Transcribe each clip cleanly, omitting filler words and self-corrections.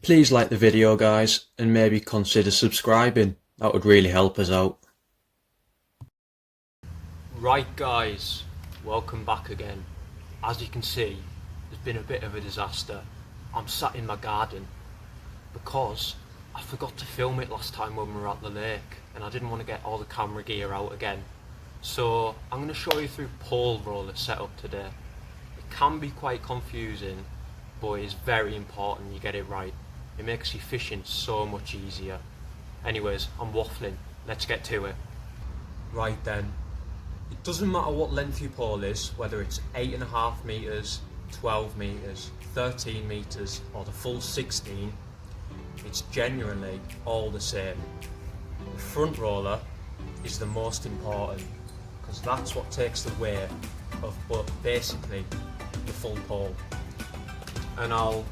Please like the video guys and maybe consider subscribing, that would really help us out. Right guys, welcome back again. As you can see, there's been a bit of a disaster. I'm sat in my garden because I forgot to film it last time when we were at the lake and I didn't want to get all the camera gear out again. So I'm going to show you through pole roller setup today. It can be quite confusing, but it's very important you get it right. It makes your fishing so much easier. Anyways, I'm waffling, let's get to it. Right then, it doesn't matter what length your pole is, whether it's 8.5 metres, 12 metres, 13 metres or the full 16, it's genuinely all the same. The front roller is the most important because that's what takes the weight of basically the full pole. And I'll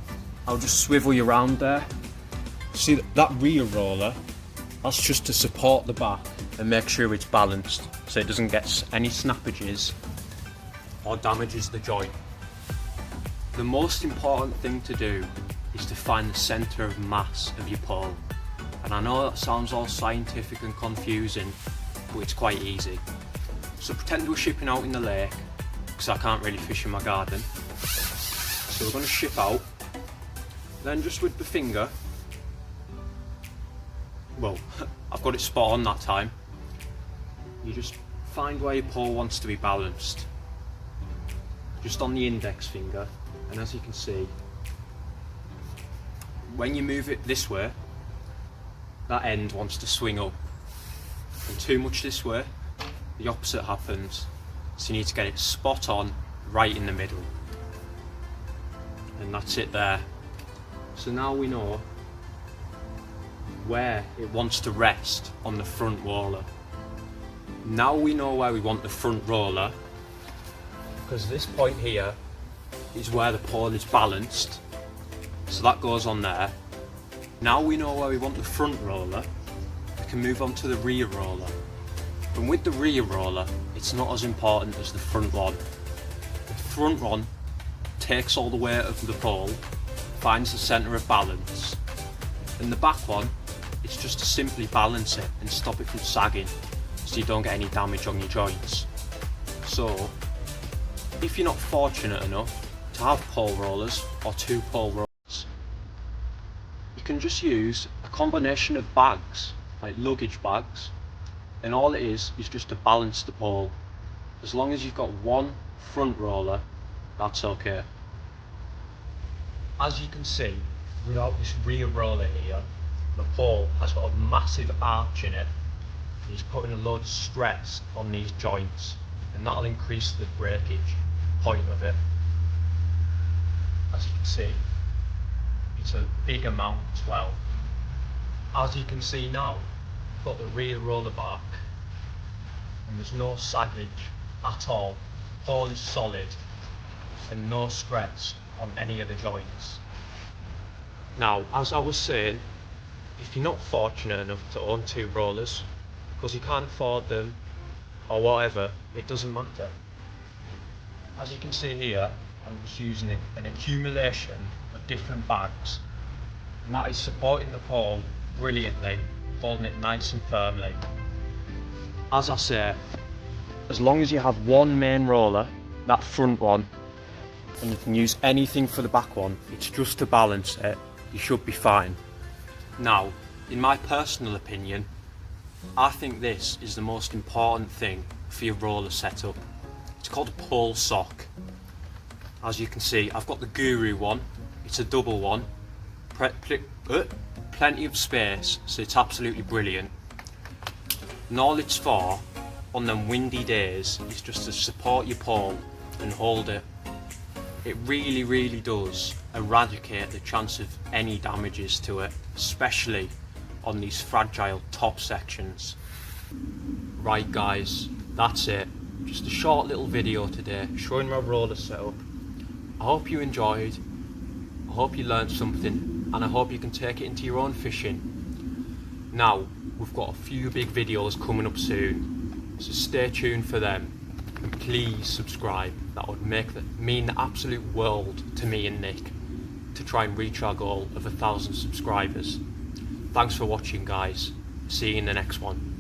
just swivel you around there. See that rear roller, that's just to support the back and make sure it's balanced so it doesn't get any snappages or damages the joint. The most important thing to do is to find the centre of mass of your pole. And I know that sounds all scientific and confusing, but it's quite easy. So pretend we're shipping out in the lake, because I can't really fish in my garden. So we're going to ship out, then just with the finger, well, I've got it spot on that time, you just find where your pole wants to be balanced. Just on the index finger, and as you can see, when you move it this way, that end wants to swing up. And too much this way, the opposite happens. So you need to get it spot on, right in the middle. And that's it there. So now we know where it wants to rest on the front roller. Now we know where we want the front roller, because this point here is where the pole is balanced. So that goes on there. Now we know where we want the front roller, we can move on to the rear roller. And with the rear roller, it's not as important as the front one. The front one takes all the weight of the pole, finds the centre of balance. And the back one, it's just to simply balance it and stop it from sagging so you don't get any damage on your joints. So, if you're not fortunate enough to have pole rollers or two pole rollers, you can just use a combination of bags, like luggage bags, and all it is just to balance the pole. As long as you've got one front roller, that's okay. As you can see, without this rear roller here, the pole has got a massive arch in it. It's putting a load of stress on these joints, and that'll increase the breakage point of it. As you can see, it's a big amount as well. As you can see now, I've got the rear roller back, and there's no saggage at all. The pole is solid, and no stress on any of the joints. Now, as I was saying, if you're not fortunate enough to own two rollers, because you can't afford them or whatever, it doesn't matter. As you can see here, I'm just using an accumulation of different bags, and that is supporting the pole brilliantly, holding it nice and firmly. As I say, as long as you have one main roller, that front one, and you can use anything for the back one, it's just to balance it, you should be fine. Now, in my personal opinion, I think this is the most important thing for your roller setup. It's called a pole sock. As you can see, I've got the Guru one, it's a double one, plenty of space, so it's absolutely brilliant. And all it's for, on them windy days, is just to support your pole and hold it. It really does eradicate the chance of any damages to it, especially on these fragile top sections. Right guys, that's it. Just a short little video today showing my roller setup. I hope you enjoyed, I hope you learned something, and I hope you can take it into your own fishing. Now, we've got a few big videos coming up soon, so stay tuned for them. And please subscribe, that would mean the absolute world to me and Nick. to try and reach our goal of 1,000 subscribers. Thanks for watching, guys. See you in the next one.